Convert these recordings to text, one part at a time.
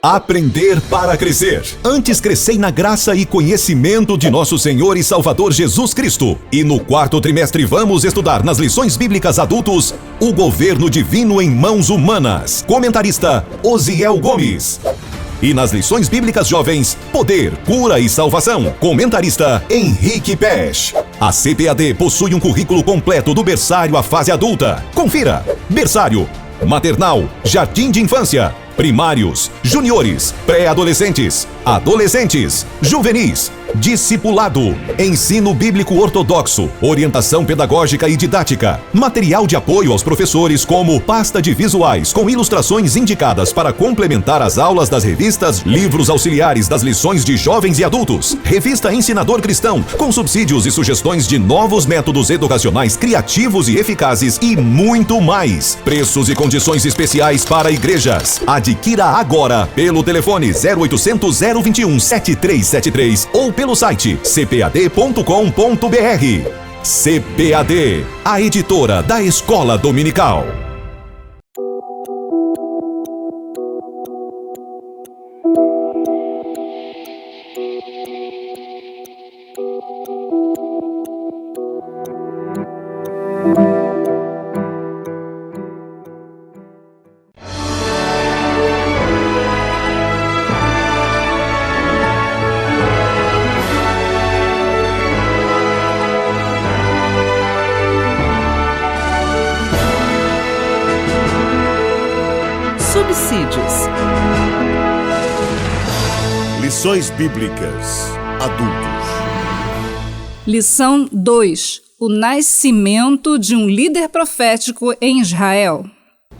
Aprender para crescer. Antes crescei na graça e conhecimento de nosso Senhor e Salvador Jesus Cristo. E no quarto trimestre vamos estudar nas lições bíblicas adultos o governo divino em mãos humanas. Comentarista Osiel Gomes. E nas lições bíblicas jovens, poder, cura e salvação. Comentarista Henrique Pesch. A CPAD possui um currículo completo do berçário à fase adulta. Confira: berçário, maternal, jardim de infância, primários, juniores, pré-adolescentes, adolescentes, juvenis, discipulado, ensino bíblico ortodoxo, orientação pedagógica e didática, material de apoio aos professores como pasta de visuais com ilustrações indicadas para complementar as aulas das revistas, livros auxiliares das lições de jovens e adultos, revista Ensinador Cristão, com subsídios e sugestões de novos métodos educacionais criativos e eficazes e muito mais. Preços e condições especiais para igrejas. Adquira agora pelo telefone 0800 021 7373 ou pelo site cpad.com.br. CPAD, a editora da Escola Dominical. Subsídios. Lições Bíblicas Adultos. Lição 2. O nascimento de um líder profético em Israel.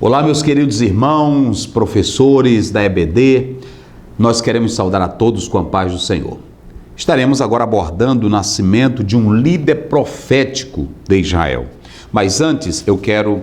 Olá, meus queridos irmãos, professores da EBD. Nós queremos saudar a todos com a paz do Senhor. Estaremos agora abordando o nascimento de um líder profético de Israel. Mas antes eu quero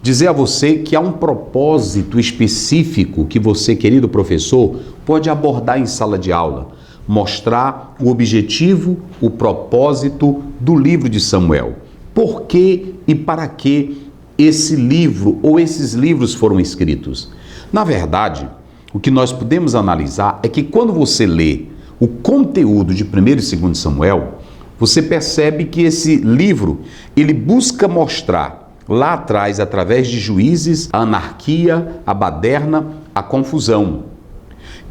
dizer a você que há um propósito específico que você, querido professor, pode abordar em sala de aula. Mostrar o objetivo, o propósito do livro de Samuel. Por que e para que esse livro ou esses livros foram escritos? Na verdade, o que nós podemos analisar é que quando você lê o conteúdo de 1º e 2º Samuel, você percebe que esse livro, ele busca mostrar lá atrás, através de juízes, a anarquia, a baderna, a confusão.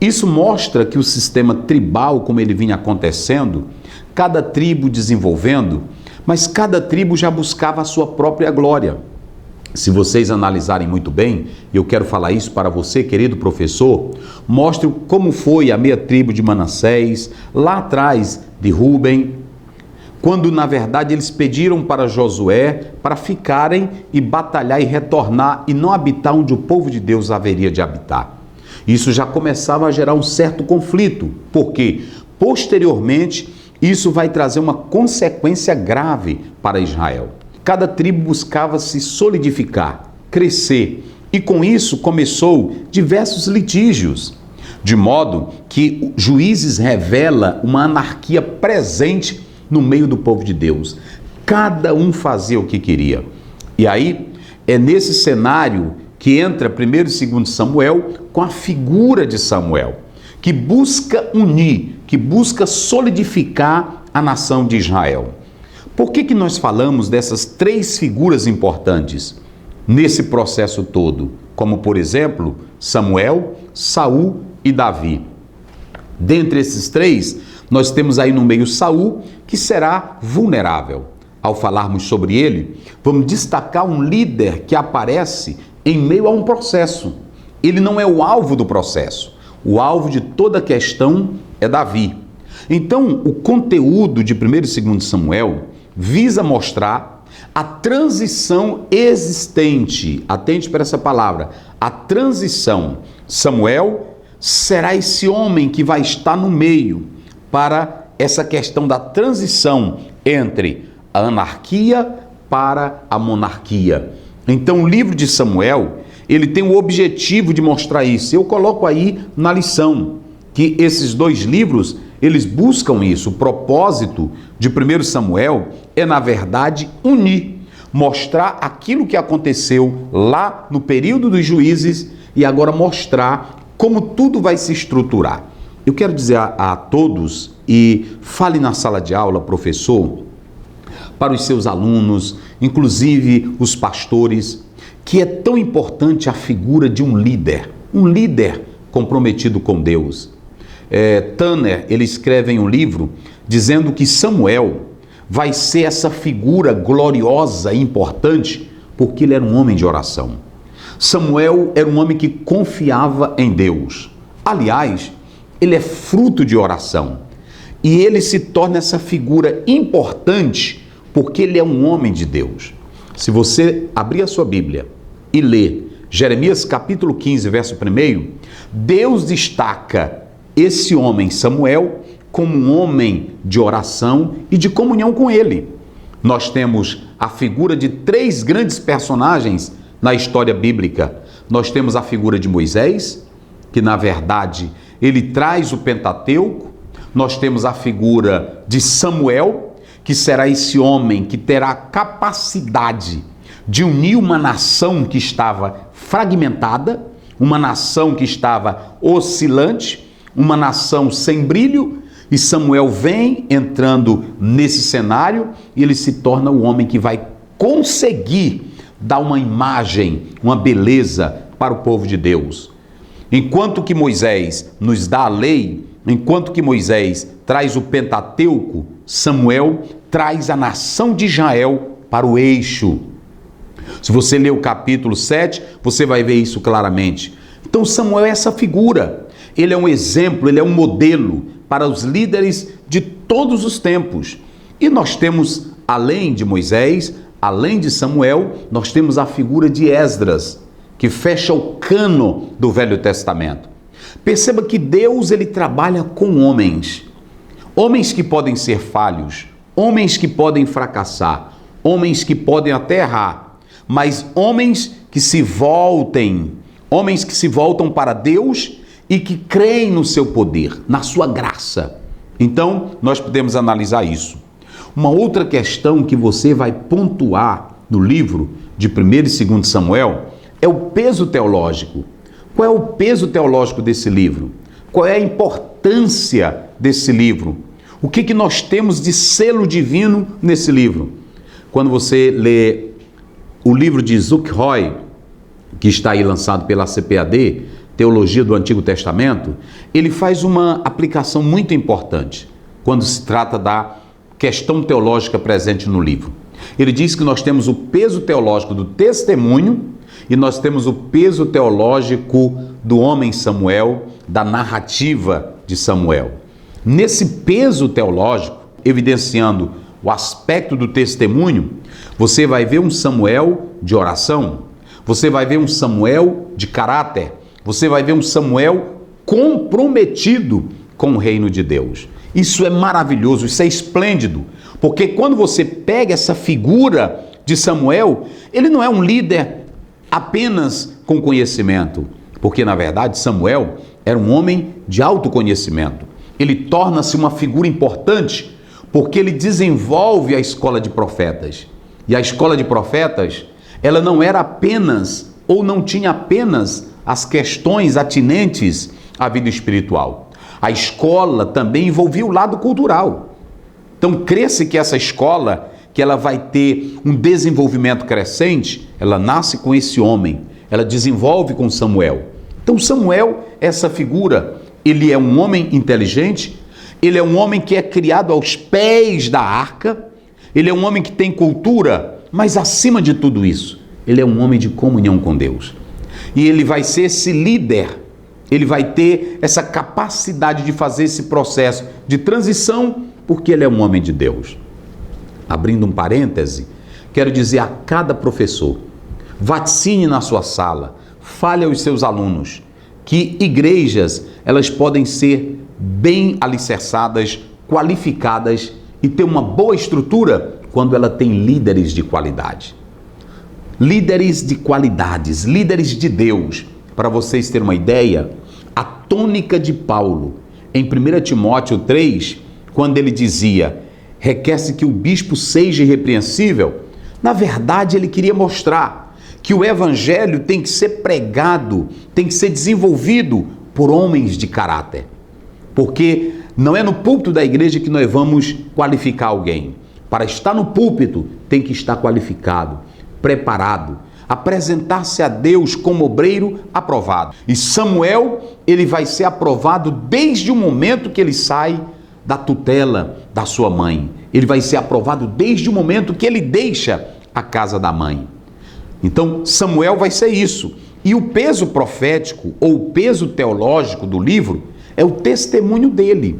Isso mostra que o sistema tribal, como ele vinha acontecendo, cada tribo desenvolvendo, mas cada tribo já buscava a sua própria glória. Se vocês analisarem muito bem, e eu quero falar isso para você, querido professor, mostre como foi a meia tribo de Manassés, lá atrás de Rúben, quando na verdade eles pediram para Josué para ficarem e batalhar e retornar e não habitar onde o povo de Deus haveria de habitar. Isso já começava a gerar um certo conflito, porque posteriormente isso vai trazer uma consequência grave para Israel. Cada tribo buscava se solidificar, crescer, e com isso começou diversos litígios, de modo que Juízes revela uma anarquia presente no meio do povo de Deus. Cada um fazia o que queria. E aí, é nesse cenário que entra 1º e 2º Samuel com a figura de Samuel, que busca unir, que busca solidificar a nação de Israel. Por que nós falamos dessas 3 figuras importantes nesse processo todo? Como, por exemplo, Samuel, Saul e Davi. Dentre esses 3, nós temos aí no meio Saul, que será vulnerável. Ao falarmos sobre ele, vamos destacar um líder que aparece em meio a um processo. Ele não é o alvo do processo. O alvo de toda a questão é Davi. Então, o conteúdo de 1º e 2º Samuel visa mostrar a transição existente. Atente para essa palavra. A transição. Samuel será esse homem que vai estar no meio para essa questão da transição entre a anarquia para a monarquia. Então, o livro de Samuel, ele tem o objetivo de mostrar isso. Eu coloco aí na lição que esses 2 livros, eles buscam isso. O propósito de 1º Samuel é, na verdade, unir, mostrar aquilo que aconteceu lá no período dos juízes e agora mostrar como tudo vai se estruturar. Eu quero dizer a todos, e fale na sala de aula, professor, para os seus alunos, inclusive os pastores, que é tão importante a figura de um líder comprometido com Deus. Tanner, ele escreve em um livro dizendo que Samuel vai ser essa figura gloriosa e importante porque ele era um homem de oração. Samuel era um homem que confiava em Deus. Aliás, ele é fruto de oração. E ele se torna essa figura importante porque ele é um homem de Deus. Se você abrir a sua Bíblia e ler Jeremias capítulo 15, verso 1, Deus destaca esse homem Samuel como um homem de oração e de comunhão com ele. Nós temos a figura de 3 grandes personagens na história bíblica. Nós temos a figura de Moisés, que na verdade ele traz o Pentateuco. Nós temos a figura de Samuel, que será esse homem que terá a capacidade de unir uma nação que estava fragmentada, uma nação que estava oscilante, uma nação sem brilho, e Samuel vem entrando nesse cenário e ele se torna o homem que vai conseguir dar uma imagem, uma beleza para o povo de Deus. Enquanto que Moisés nos dá a lei, enquanto que Moisés traz o Pentateuco, Samuel traz a nação de Israel para o eixo. Se você ler o capítulo 7, você vai ver isso claramente. Então Samuel é essa figura. Ele é um exemplo, ele é um modelo para os líderes de todos os tempos. E nós temos, além de Moisés, além de Samuel, nós temos a figura de Esdras, que fecha o cano do Velho Testamento. Perceba que Deus, ele trabalha com homens. Homens que podem ser falhos, homens que podem fracassar, homens que podem até errar, mas homens que se voltem para Deus e que creem no seu poder, na sua graça. Então, nós podemos analisar isso. Uma outra questão que você vai pontuar no livro de 1º e 2º Samuel é o peso teológico. Qual é o peso teológico desse livro? Qual é a importância desse livro? O que nós temos de selo divino nesse livro? Quando você lê o livro de Zuckroy, que está aí lançado pela CPAD, Teologia do Antigo Testamento, ele faz uma aplicação muito importante quando se trata da questão teológica presente no livro. Ele diz que nós temos o peso teológico do testemunho e nós temos o peso teológico do homem Samuel, da narrativa de Samuel. Nesse peso teológico, evidenciando o aspecto do testemunho, você vai ver um Samuel de oração, você vai ver um Samuel de caráter, você vai ver um Samuel comprometido com o reino de Deus. Isso é maravilhoso, isso é esplêndido, porque quando você pega essa figura de Samuel, ele não é um líder apenas com conhecimento, porque na verdade Samuel era um homem de autoconhecimento. Ele torna-se uma figura importante porque ele desenvolve a escola de profetas. E a escola de profetas, ela não era apenas, ou não tinha apenas as questões atinentes à vida espiritual. A escola também envolvia o lado cultural. Então, crê-se que essa escola, que ela vai ter um desenvolvimento crescente, ela nasce com esse homem, ela desenvolve com Samuel. Então, Samuel, essa figura, ele é um homem inteligente, ele é um homem que é criado aos pés da arca, ele é um homem que tem cultura, mas acima de tudo isso, ele é um homem de comunhão com Deus. E ele vai ser esse líder, ele vai ter essa capacidade de fazer esse processo de transição, porque ele é um homem de Deus. Abrindo um parêntese, quero dizer a cada professor, vaticine na sua sala, fale aos seus alunos, que igrejas, elas podem ser bem alicerçadas, qualificadas e ter uma boa estrutura quando ela tem líderes de qualidade. Líderes de qualidades, líderes de Deus. Para vocês terem uma ideia, a tônica de Paulo em 1 Timóteo 3, quando ele dizia, requer-se que o bispo seja irrepreensível, na verdade ele queria mostrar que o evangelho tem que ser pregado, tem que ser desenvolvido por homens de caráter. Porque não é no púlpito da igreja que nós vamos qualificar alguém. Para estar no púlpito, tem que estar qualificado, preparado, apresentar-se a Deus como obreiro aprovado. E Samuel, ele vai ser aprovado desde o momento que ele sai da tutela da sua mãe. Ele vai ser aprovado desde o momento que ele deixa a casa da mãe. Então, Samuel vai ser isso. E o peso profético, ou o peso teológico do livro, é o testemunho dele.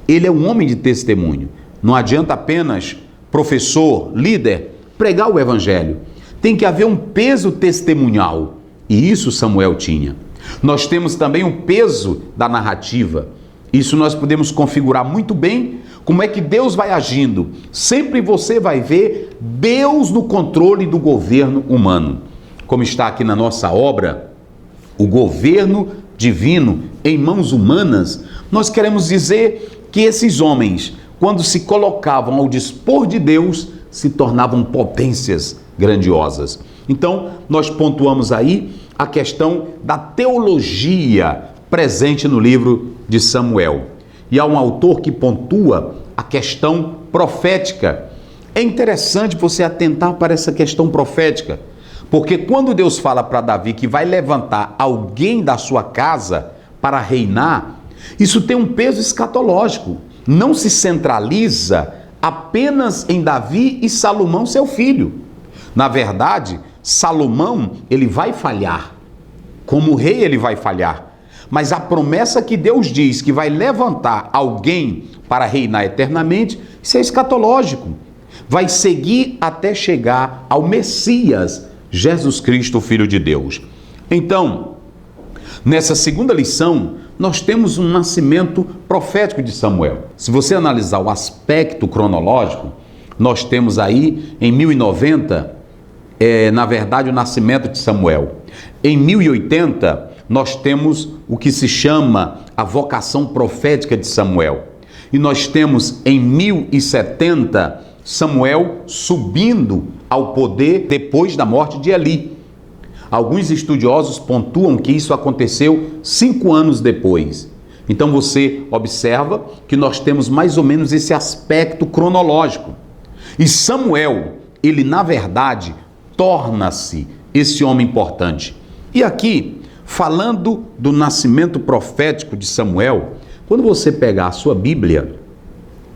Ele é um homem de testemunho. Não adianta apenas professor, líder, pregar o evangelho. Tem que haver um peso testemunhal. E isso Samuel tinha. Nós temos também o peso da narrativa. Isso nós podemos configurar muito bem como é que Deus vai agindo. Sempre você vai ver Deus no controle do governo humano. Como está aqui na nossa obra, o governo divino em mãos humanas, nós queremos dizer que esses homens, quando se colocavam ao dispor de Deus, se tornavam potências grandiosas. Então, nós pontuamos aí a questão da teologia presente no livro de Samuel. E há um autor que pontua a questão profética. É interessante você atentar para essa questão profética, porque quando Deus fala para Davi que vai levantar alguém da sua casa para reinar, isso tem um peso escatológico. Não se centraliza apenas em Davi e Salomão, seu filho. Na verdade, Salomão, ele vai falhar. Como rei, ele vai falhar. Mas a promessa que Deus diz que vai levantar alguém para reinar eternamente, isso é escatológico. Vai seguir até chegar ao Messias, Jesus Cristo, Filho de Deus. Então, nessa segunda lição, nós temos um nascimento profético de Samuel. Se você analisar o aspecto cronológico, nós temos aí em 1090, na verdade, o nascimento de Samuel. Em 1080, nós temos o que se chama a vocação profética de Samuel. E nós temos em 1070, Samuel subindo ao poder depois da morte de Eli. Alguns estudiosos pontuam que isso aconteceu 5 anos depois. Então você observa que nós temos mais ou menos esse aspecto cronológico. E Samuel, ele na verdade torna-se esse homem importante. E aqui, falando do nascimento profético de Samuel, quando você pegar a sua Bíblia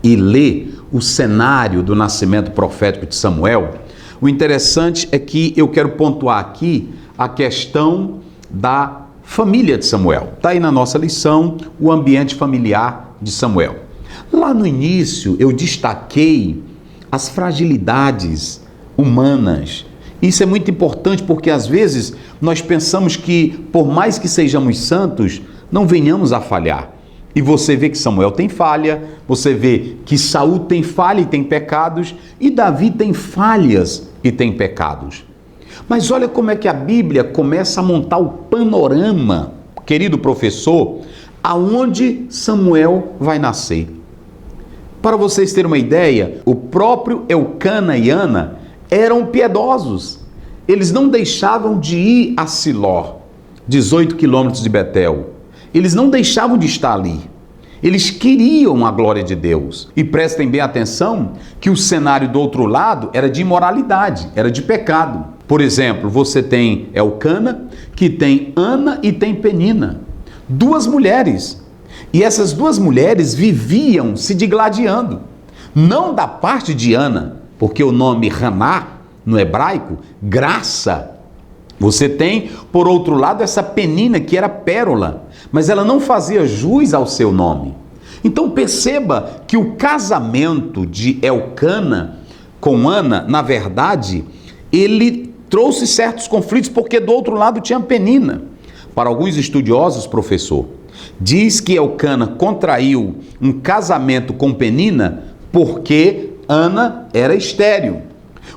e ler o cenário do nascimento profético de Samuel, o interessante é que eu quero pontuar aqui a questão da família de Samuel. Está aí na nossa lição o ambiente familiar de Samuel. Lá no início eu destaquei as fragilidades humanas. Isso é muito importante porque às vezes nós pensamos que por mais que sejamos santos, não venhamos a falhar. E você vê que Samuel tem falha, você vê que Saul tem falha e tem pecados, e Davi tem falhas e tem pecados. Mas olha como é que a Bíblia começa a montar o panorama, querido professor, aonde Samuel vai nascer. Para vocês terem uma ideia, o próprio Eucana e Ana eram piedosos. Eles não deixavam de ir a Siló, 18 quilômetros de Betel. Eles não deixavam de estar ali. Eles queriam a glória de Deus. E prestem bem atenção que o cenário do outro lado era de imoralidade, era de pecado. Por exemplo, você tem Elcana, que tem Ana e tem Penina. 2 mulheres. E essas 2 mulheres viviam se digladiando. Não da parte de Ana, porque o nome Haná, no hebraico, graça. Você tem, por outro lado, essa Penina, que era pérola, mas ela não fazia jus ao seu nome. Então perceba que o casamento de Elcana com Ana, na verdade, ele trouxe certos conflitos, porque do outro lado tinha Penina. Para alguns estudiosos, professor, diz que Elcana contraiu um casamento com Penina porque Ana era estéril.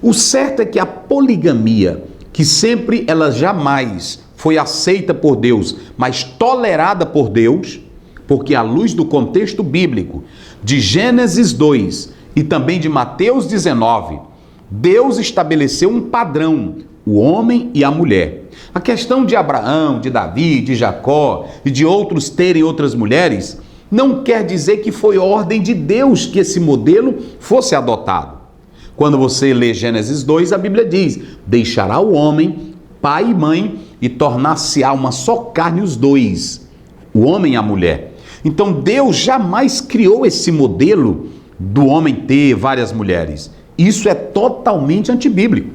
O certo é que a poligamia, que sempre ela jamais foi aceita por Deus, mas tolerada por Deus, porque à luz do contexto bíblico de Gênesis 2 e também de Mateus 19, Deus estabeleceu um padrão o homem e a mulher. A questão de Abraão, de Davi, de Jacó e de outros terem outras mulheres não quer dizer que foi ordem de Deus que esse modelo fosse adotado. Quando você lê Gênesis 2, a Bíblia diz: deixará o homem pai e mãe e tornar-se-á uma só carne os dois, o homem e a mulher. Então Deus jamais criou esse modelo do homem ter várias mulheres. Isso é totalmente antibíblico.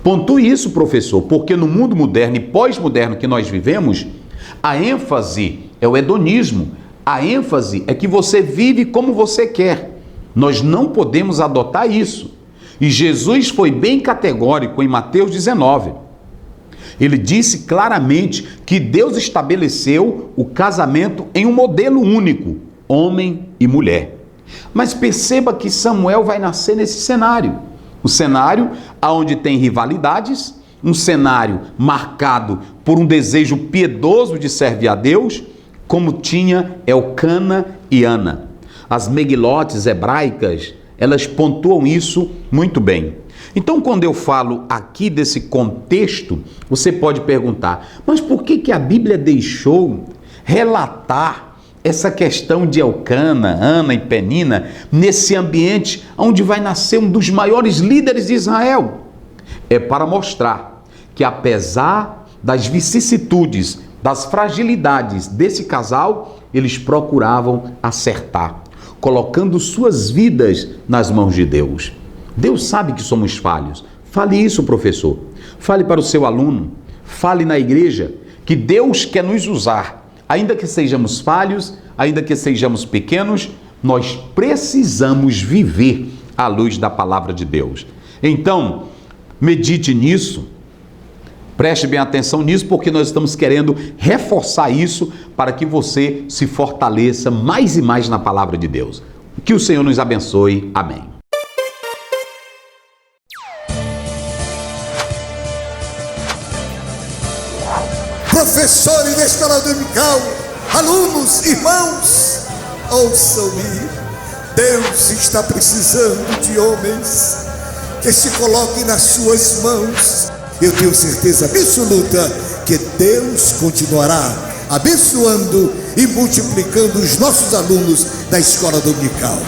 Pontue isso, professor, porque no mundo moderno e pós-moderno que nós vivemos, a ênfase é o hedonismo. A ênfase é que você vive como você quer. Nós não podemos adotar isso. E Jesus foi bem categórico em Mateus 19. Ele disse claramente que Deus estabeleceu o casamento em um modelo único, homem e mulher. Mas perceba que Samuel vai nascer nesse cenário. Um cenário onde tem rivalidades, um cenário marcado por um desejo piedoso de servir a Deus, como tinha Elcana e Ana. As megillotes hebraicas, elas pontuam isso muito bem. Então, quando eu falo aqui desse contexto, você pode perguntar, mas por que a Bíblia deixou relatar essa questão de Elcana, Ana e Penina nesse ambiente onde vai nascer um dos maiores líderes de Israel? É para mostrar que, apesar das vicissitudes, das fragilidades desse casal, eles procuravam acertar, colocando suas vidas nas mãos de Deus. Deus sabe que somos falhos. Fale isso, professor. Fale para o seu aluno. Fale na igreja que Deus quer nos usar. Ainda que sejamos falhos, ainda que sejamos pequenos, nós precisamos viver à luz da palavra de Deus. Então, medite nisso. Preste bem atenção nisso, porque nós estamos querendo reforçar isso para que você se fortaleça mais e mais na palavra de Deus. Que o Senhor nos abençoe. Amém. Professores da escola dominical, alunos, irmãos, ouçam-me. Deus está precisando de homens que se coloquem nas suas mãos. Eu tenho certeza absoluta que Deus continuará abençoando e multiplicando os nossos alunos da escola dominical.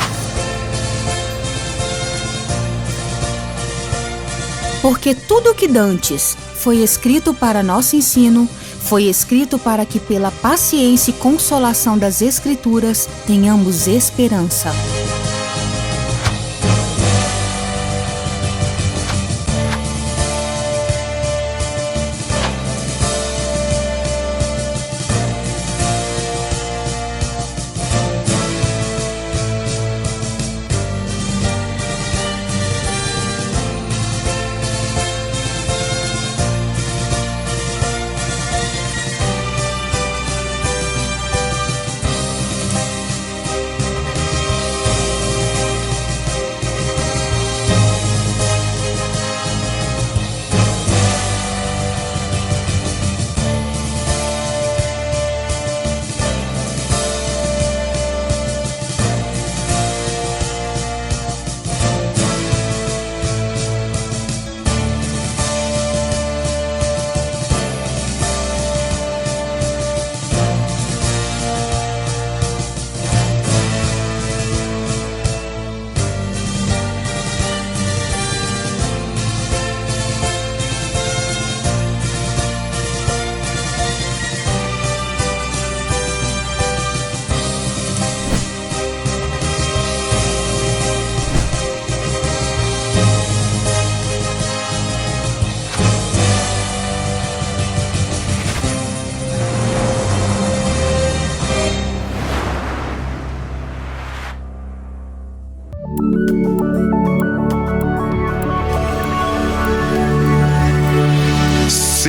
Porque tudo o que dantes foi escrito para nosso ensino, foi escrito para que pela paciência e consolação das Escrituras tenhamos esperança.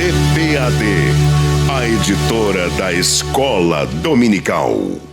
CPAD, a editora da Escola Dominical.